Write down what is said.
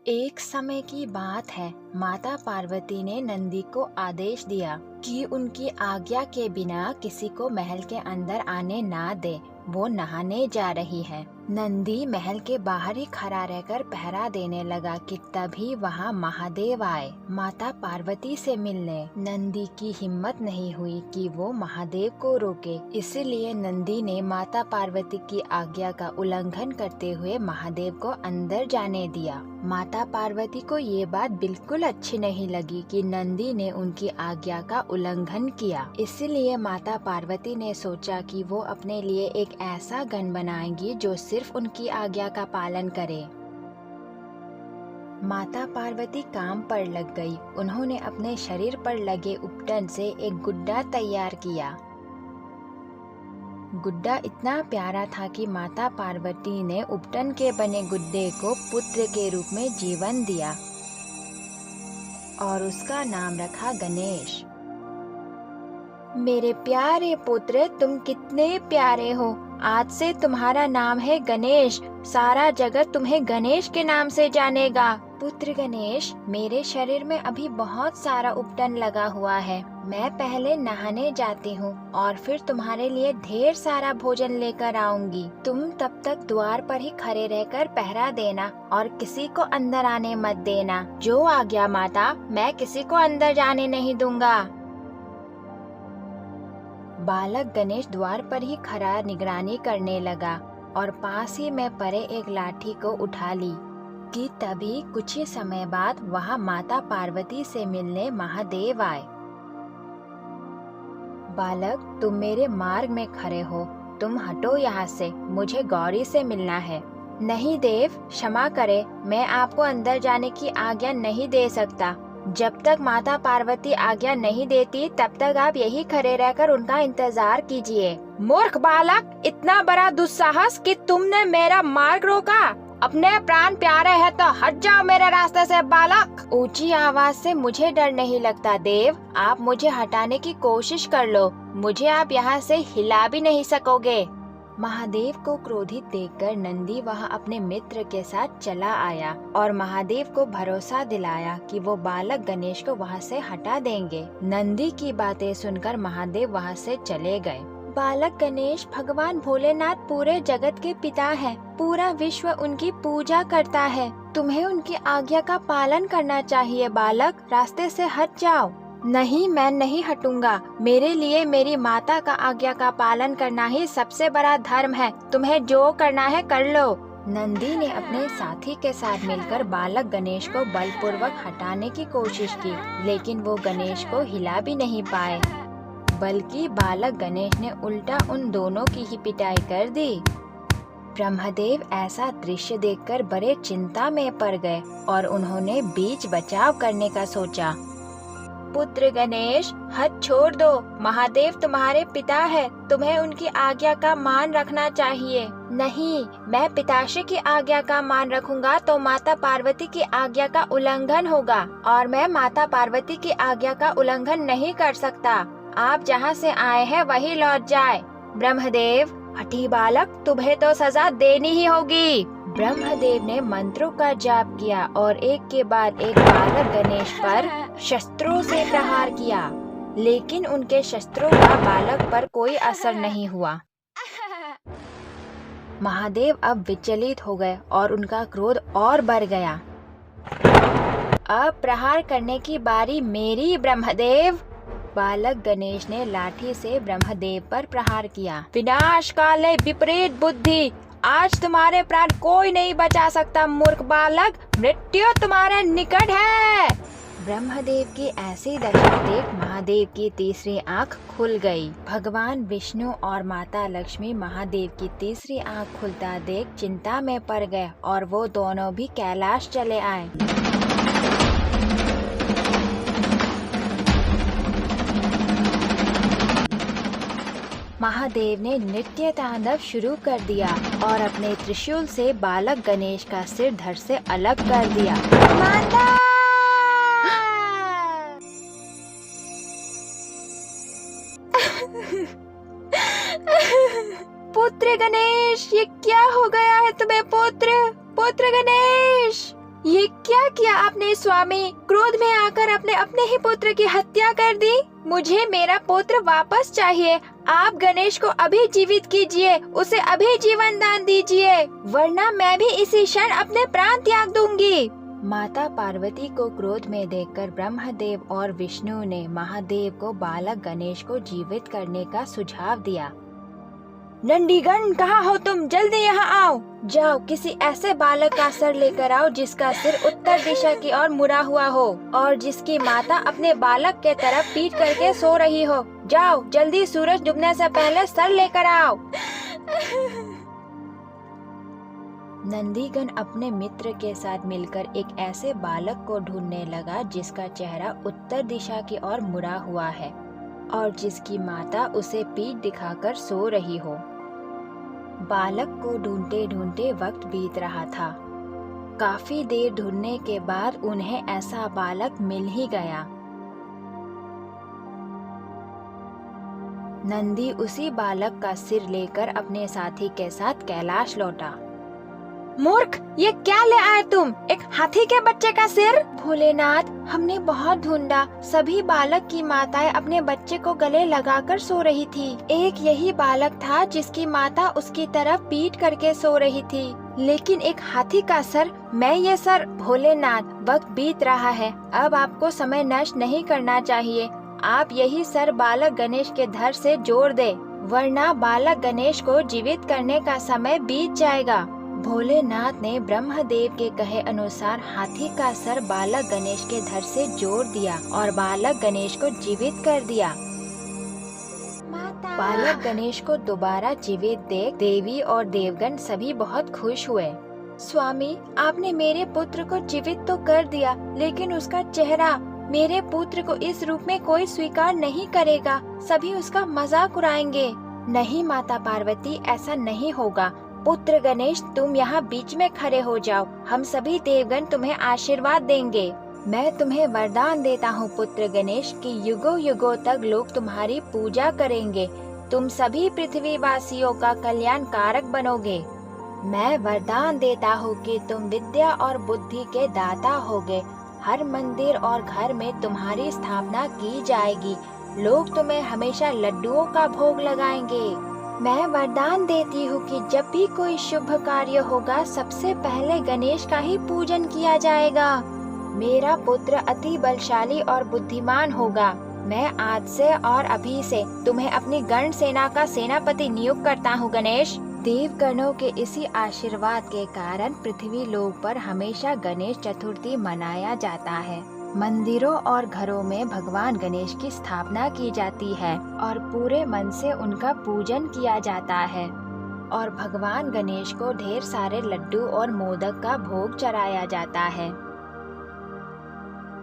एक समय की बात है, माता पार्वती ने नंदी को आदेश दिया कि उनकी आज्ञा के बिना किसी को महल के अंदर आने ना दे। वो नहाने जा रही है। नंदी महल के बाहर ही खड़ा रहकर पहरा देने लगा कि तभी वहाँ महादेव आए माता पार्वती से मिलने। नंदी की हिम्मत नहीं हुई कि वो महादेव को रोके, इसलिए नंदी ने माता पार्वती की आज्ञा का उल्लंघन करते हुए महादेव को अंदर जाने दिया। माता पार्वती को ये बात बिल्कुल अच्छी नहीं लगी कि नंदी ने उनकी आज्ञा का उल्लंघन किया। इसलिए माता पार्वती ने सोचा कि वो अपने लिए एक ऐसा गण बनाएंगी जो सिर्फ उनकी आज्ञा का पालन करे। माता पार्वती काम पर लग गई। उन्होंने अपने शरीर पर लगे उपटन से एक गुड्डा तैयार किया। गुड्डा इतना प्यारा था कि माता पार्वती ने उपटन के बने गुड्डे को पुत्र के रूप में जीवन दिया और उसका नाम रखा गणेश। मेरे प्यारे पुत्र, तुम कितने प्यारे हो। आज से तुम्हारा नाम है गणेश। सारा जगत तुम्हें गणेश के नाम से जानेगा। पुत्र गणेश, मेरे शरीर में अभी बहुत सारा उपटन लगा हुआ है। मैं पहले नहाने जाती हूँ और फिर तुम्हारे लिए ढेर सारा भोजन लेकर आऊंगी। तुम तब तक द्वार पर ही खड़े रहकर पहरा देना और किसी को अंदर आने मत देना। जो आज्ञा माता, मैं किसी को अंदर जाने नहीं दूंगा। बालक गणेश द्वार पर ही खड़ा निगरानी करने लगा और पास ही में पड़े एक लाठी को उठा ली कि तभी कुछ ही समय बाद वहाँ माता पार्वती से मिलने महादेव आए। बालक, तुम मेरे मार्ग में खड़े हो, तुम हटो यहाँ से, मुझे गौरी से मिलना है। नहीं देव, क्षमा करे, मैं आपको अंदर जाने की आज्ञा नहीं दे सकता। जब तक माता पार्वती आज्ञा नहीं देती तब तक आप यही खड़े रहकर उनका इंतजार कीजिए। मूर्ख बालक, इतना बड़ा दुस्साहस कि तुमने मेरा मार्ग रोका। अपने प्राण प्यारे हैं तो हट जाओ मेरे रास्ते से बालक। ऊंची आवाज से मुझे डर नहीं लगता देव। आप मुझे हटाने की कोशिश कर लो, मुझे आप यहाँ से हिला भी नहीं सकोगे। महादेव को क्रोधित देखकर नंदी वहां अपने मित्र के साथ चला आया और महादेव को भरोसा दिलाया कि वो बालक गणेश को वहां से हटा देंगे। नंदी की बातें सुनकर महादेव वहां से चले गए। बालक गणेश भगवान भोलेनाथ पूरे जगत के पिता हैं। पूरा विश्व उनकी पूजा करता है। तुम्हें उनकी आज्ञा का पालन करना चाहिए बालक, रास्ते से हट जाओ। नहीं, मैं नहीं हटूंगा। मेरे लिए मेरी माता का आज्ञा का पालन करना ही सबसे बड़ा धर्म है। तुम्हें जो करना है कर लो। नंदी ने अपने साथी के साथ मिलकर बालक गणेश को बलपूर्वक हटाने की कोशिश की, लेकिन वो गणेश को हिला भी नहीं पाए, बल्कि बालक गणेश ने उल्टा उन दोनों की ही पिटाई कर दी। ब्रह्मदेव ऐसा दृश्य देखकर बड़े चिंता में पड़ गए और उन्होंने बीच बचाव करने का सोचा। पुत्र गणेश, हद छोड़ दो। महादेव तुम्हारे पिता है, तुम्हें उनकी आज्ञा का मान रखना चाहिए। नहीं, मैं पिताश्री की आज्ञा का मान रखूंगा तो माता पार्वती की आज्ञा का उल्लंघन होगा और मैं माता पार्वती की आज्ञा का उल्लंघन नहीं कर सकता। आप जहाँ से आए हैं वही लौट जाए। ब्रह्मदेव, हठी बालक, तुम्हें तो सजा देनी ही होगी। ब्रह्मदेव ने मंत्रों का जाप किया और एक के बाद एक बालक गणेश पर शस्त्रों से प्रहार किया, लेकिन उनके शस्त्रों का बालक पर कोई असर नहीं हुआ। महादेव अब विचलित हो गए और उनका क्रोध और बढ़ गया। अब प्रहार करने की बारी मेरी ब्रह्मदेव। बालक गणेश ने लाठी से ब्रह्मदेव पर प्रहार किया। विनाश काले विपरीत बुद्धि, आज तुम्हारे प्राण कोई नहीं बचा सकता। मूर्ख बालक, मृत्यु तुम्हारे निकट है। ब्रह्मदेव की ऐसी दशा देख महादेव की तीसरी आंख खुल गई। भगवान विष्णु और माता लक्ष्मी महादेव की तीसरी आंख खुलता देख चिंता में पड़ गए और वो दोनों भी कैलाश चले आए। महादेव ने नृत्य तांडव शुरू कर दिया और अपने त्रिशूल से बालक गणेश का सिर धड़ से अलग कर दिया। माता! पुत्र गणेश, ये क्या हो गया है तुम्हें? पुत्र गणेश, ये क्या किया आपने स्वामी? क्रोध में आकर अपने अपने ही पुत्र की हत्या कर दी। मुझे मेरा पुत्र वापस चाहिए। आप गणेश को अभी जीवित कीजिए, उसे अभी जीवन दान दीजिए, वरना मैं भी इसी क्षण अपने प्राण त्याग दूंगी। माता पार्वती को क्रोध में देखकर ब्रह्मदेव और विष्णु ने महादेव को बालक गणेश को जीवित करने का सुझाव दिया। नंदीगण, कहाँ हो तुम? जल्दी यहाँ आओ। जाओ, किसी ऐसे बालक का सर लेकर आओ जिसका सिर उत्तर दिशा की ओर मुड़ा हुआ हो और जिसकी माता अपने बालक के तरफ पीठ करके सो रही हो। जाओ जल्दी, सूरज डूबने से पहले सर लेकर आओ। नंदीगण अपने मित्र के साथ मिलकर एक ऐसे बालक को ढूंढने लगा जिसका चेहरा उत्तर दिशा की ओर मुड़ा हुआ है और जिसकी माता उसे पीठ दिखाकर सो रही हो। बालक को ढूंढते ढूंढते वक्त बीत रहा था। काफी देर ढूंढने के बाद उन्हें ऐसा बालक मिल ही गया। नंदी उसी बालक का सिर लेकर अपने साथी के साथ कैलाश लौटा। मूर्ख, ये क्या ले आए तुम? एक हाथी के बच्चे का सिर? भोलेनाथ, हमने बहुत ढूंढा। सभी बालक की माताएं अपने बच्चे को गले लगाकर सो रही थी। एक यही बालक था जिसकी माता उसकी तरफ पीठ करके सो रही थी, लेकिन एक हाथी का सर, मैं ये सर। भोलेनाथ, वक्त बीत रहा है, अब आपको समय नष्ट नहीं करना चाहिए। आप यही सर बालक गणेश के धड़ से जोड़ दे, वरना बालक गणेश को जीवित करने का समय बीत जाएगा। भोलेनाथ ने ब्रह्मदेव के कहे अनुसार हाथी का सर बालक गणेश के धड़ से जोड़ दिया और बालक गणेश को जीवित कर दिया। बालक गणेश को दोबारा जीवित देख देवी और देवगण सभी बहुत खुश हुए। स्वामी, आपने मेरे पुत्र को जीवित तो कर दिया, लेकिन उसका चेहरा, मेरे पुत्र को इस रूप में कोई स्वीकार नहीं करेगा। सभी उसका मजाक उड़ाएंगे। नहीं माता पार्वती, ऐसा नहीं होगा। पुत्र गणेश, तुम यहाँ बीच में खड़े हो जाओ। हम सभी देवगण तुम्हें आशीर्वाद देंगे। मैं तुम्हें वरदान देता हूँ पुत्र गणेश कि युगों युगों तक लोग तुम्हारी पूजा करेंगे। तुम सभी पृथ्वी वासियों का कल्याण कारक बनोगे। मैं वरदान देता हूँ कि तुम विद्या और बुद्धि के दाता होगे। हर मंदिर और घर में तुम्हारी स्थापना की जाएगी। लोग तुम्हें हमेशा लड्डुओं का भोग लगाएंगे। मैं वरदान देती हूँ कि जब भी कोई शुभ कार्य होगा, सबसे पहले गणेश का ही पूजन किया जाएगा। मेरा पुत्र अति बलशाली और बुद्धिमान होगा। मैं आज से और अभी से तुम्हें अपनी गण सेना का सेनापति नियुक्त करता हूँ गणेश। देवगणों के इसी आशीर्वाद के कारण पृथ्वी लोक पर हमेशा गणेश चतुर्थी मनाया जाता है। मंदिरों और घरों में भगवान गणेश की स्थापना की जाती है और पूरे मन से उनका पूजन किया जाता है और भगवान गणेश को ढेर सारे लड्डू और मोदक का भोग चढ़ाया जाता है।